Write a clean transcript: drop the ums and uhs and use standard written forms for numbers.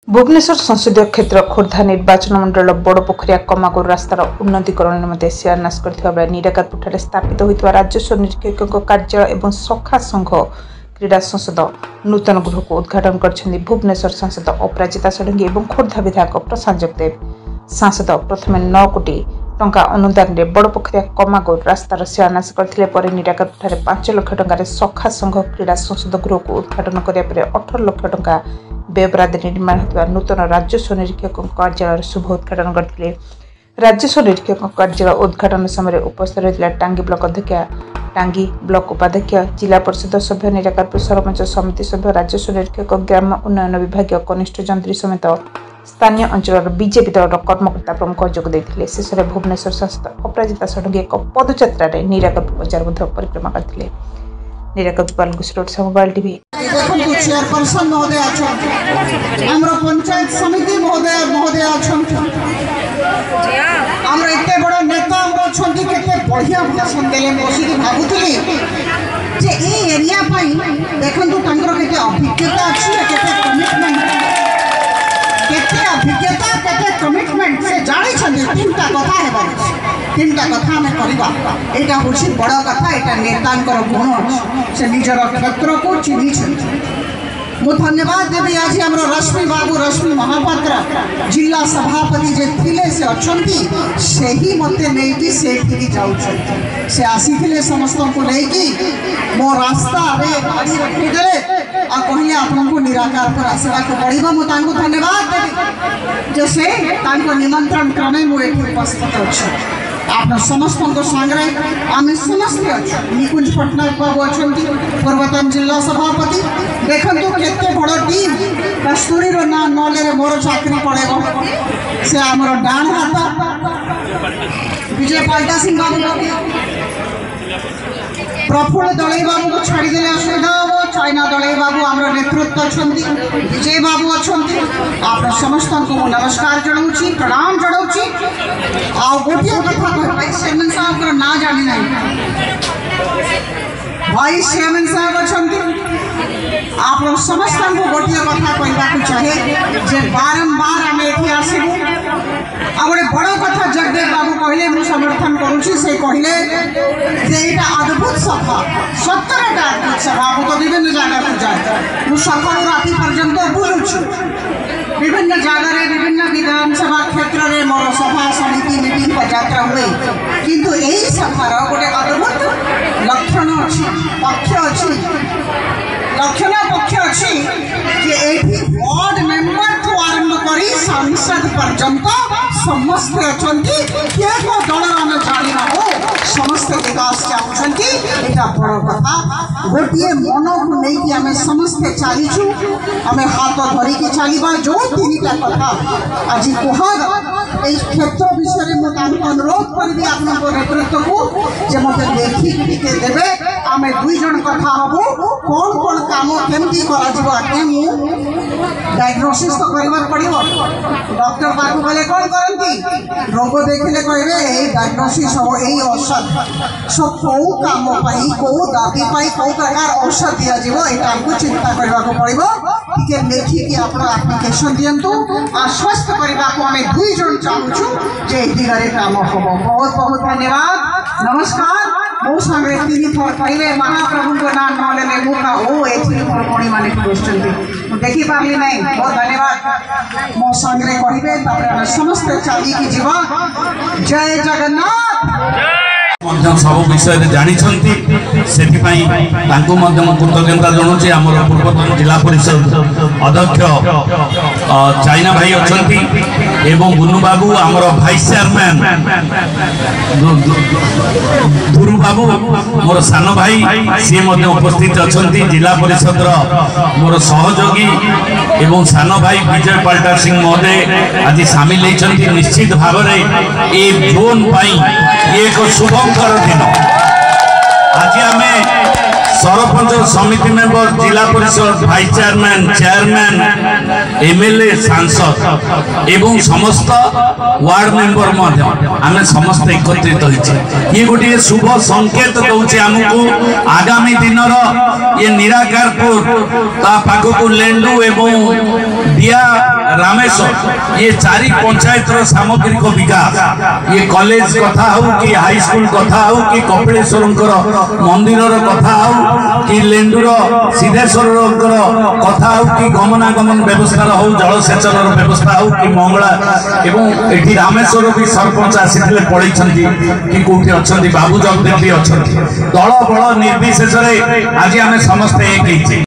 भुवनेश्वर संसदीय क्षेत्र खोर्धा निर्वाचन मंडल बड़पोखरिया कमागुर रास्तार उन्नतीकरण निमंते शिलान्यास करथिबा निराकारपुर स्थापित होता राजस्व निरीक्षक कार्यालय और सखा संघ क्रीड़ा संसद नूतन गृह को उद्घाटन कर भुवनेश्वर सांसद अपराजिता षडंगी और खोर्धा विधायक प्रशांत जगदेव। सांसद प्रथम 9 कोटी टंका अनुदान में बड़पोखरिया कमागुर रास्तार शिलान्यास करते निराकारपुर 5 लाख टंकार सखा संघ क्रीड़ा संसद गृह को उद्घाटन करने 18 लाख टंका व्यवराद निर्माण होता नूतन राजस्व निरीक्षक कार्यालय शुभ उद्घाटन करते। राजस्व निरीक्षक कार्यालय उद्घाटन समय उपस्थित रही टांगी ब्लॉक अध्यक्षा टांगी ब्लॉक उपाध्यक्ष जिला परिषद सभ्य निराकारपुर सरपंच समिति सभ्य राजस्व निरीक्षक ग्राम उन्नयन विभाग कनिष्ठ जंत्री समेत स्थानीय अंचल बीजेपी दल कर्मकर्ता प्रमुख जोग देते। शेष में भुवनेश्वर सांसद अपराजिता षडंगी एक पदयात्रा निराकारपुर बाजार परिक्रमा करते। निराकारपुर मोबाइल टीवी चेयरपर्सन महोदय पंचायत समिति महोदय महोदय एते बड़ नेता केते बढ़िया भाषण देले बसिक भाबुतली जे ए एरिया पई देखंतु तांकर केते अभिज्ञता अछि केते कमिटमेंट से जानि छथि तीनटा कथा हेबा तीनटा कथा हमें करबा एटा होछि बड़ कथा एटा नेतांकर गुण से निजर क्षेत्र को चिन्हि छथि। मु धन्यवाद देवी आज हमरो रश्मि बाबू रश्मि महापात्र जिला सभापति जे थिले से अछंती सेही मते नेकी सेठी जाउ छथि से आसीथिले समस्त को लेकी मो रास्ता रे गाड़ी रखि देले आ कहले आपनको निराकारपुर आसवा को पड़िबा मु तांको धन्यवाद देवी जे से तांको निमंत्रण क्रमे मु एठी उपस्थित अछि। आप समस्त सांगे आम समस्त निकुंज पट्टनायक बाबू अच्छा पूर्वतन जिला सभापति देखो केते बड़ टीम कस्तूरी ना नले मोर चाकरी पड़ेगा से आमर डाण हाथ विजय पाल्टा सिंह बाबू प्रफुल्ल दलई बाबू को छाड़ीदे असुविधा हम चाइना दलई बाबू आम नेतृत्व अच्छा विजय बाबू अच्छा आप समस्त को नमस्कार जनाऊँ प्रणाम जनाऊँ आ गोटे कथा वाइस चेयरमैन साहब ना जानी ना वाइस चेयरमैन साहब अच्छा आप समस्त को गोटे कथा कहवाक चाहे जे बारंबार आम ये आसबू आ गए बड़ कथा जगदेव बाबू कहले मु समर्थन करुँची से कहले जे एटा अद्भुत सभा सत्तरटा अद्भुत सभा मु तो विभिन्न जगह जाए मु सकाल राति पर्यंत बुलूँ विभिन्न जगह विभिन्न विधानसभा क्षेत्र में मोर सभा समिति मीटिंग पदयात्रा हुए किंतु यही सभार गोटे अद्भुत लक्षण अच्छी पक्ष अच्छी लक्षण पक्ष अच्छी कि वार्ड मेंबर ठू आरंभ कर सांसद पर्यंत समस्त अच्छा किए को दल आम जानी ना हो समस्त विकास चाहते यहाँ बड़ कथा गोटे मन को लेकिन आम समस्ते चलीचु आम हाथ धरिकी चलवा जो 3टा कथा आज कह क्षेत्र विषय में अनुरोध करी आप नेतृत्व को जे मत देखिक देवे आम 2 जन कथा हबू कौन कौन काम केमती डायग्नोसिस तो करवा पड़ो डॉक्टर पाक गले कौन करती रोग देखिले कहे डायग्नोसिस हम यही औषध सो कौ काम कौ दाबी कौ प्रकार औषध दि जामको चिंता करने पड़ो टे लेखिकी आप आप्लिकेसन दिंतु आश्वस्त करने को आम 2 जन चाहूँ जे दिगरे काम हम बहुत बहुत धन्यवाद नमस्कार। मो संगे 3 थर कहे महाप्रभु को नाम न ले मुका ओ एथि मोर कोणी माने क्वेश्चन देखि पारली नहीं बहुत धन्यवाद मो संगे कहिबे तापर समस्त चाली की जीवा जय जगन्नाथ सब विषय जानी से कृतज्ञता जनाऊँ आम पूर्वतन जिला परिषद अध्यक्ष चाइना भाई अच्छा बुनु बाबू आमर भाइस चेयरमैन गुरु बाबू मोर सान भाई सी उपस्थित अच्छा जिला परिषद मोर सहयोगी एवं सान भाई विजय पाल्टा सिंह महोदय आज सामिल होती निश्चित भाव में ये जोन एक शुभंकर दिन आज आम सरपंच समिति मेंबर जिला परिषद भाइस चेयरमैन चेयरमैन एमएलए सांसद एवं समस्त वार्ड मेंबर आम समस्त एकत्रित होती ये गोटे शुभ संकेत दौचे आमको आगामी दिन ये निराकारपुर पाखक लेंडू एवं दिया रामेश्वर ये चारि पंचायत सामग्रिक विकास ये कॉलेज कथा हो कि हाई स्कूल कथा हो कि कपिलेश्वर मंदिर कथा हो कि लेंडुर सिद्धेश्वर कथा हो कि गमनागमन व्यवस्था हो जलसेचन व्यवस्था हो कि मंगला एवं एठी रामेश्वर भी सरपंच आसी पड़े कि कौटी अच्छा बाबू जगदेव भी अच्छा दल बल निर्विशेष आज आम समस्ते एक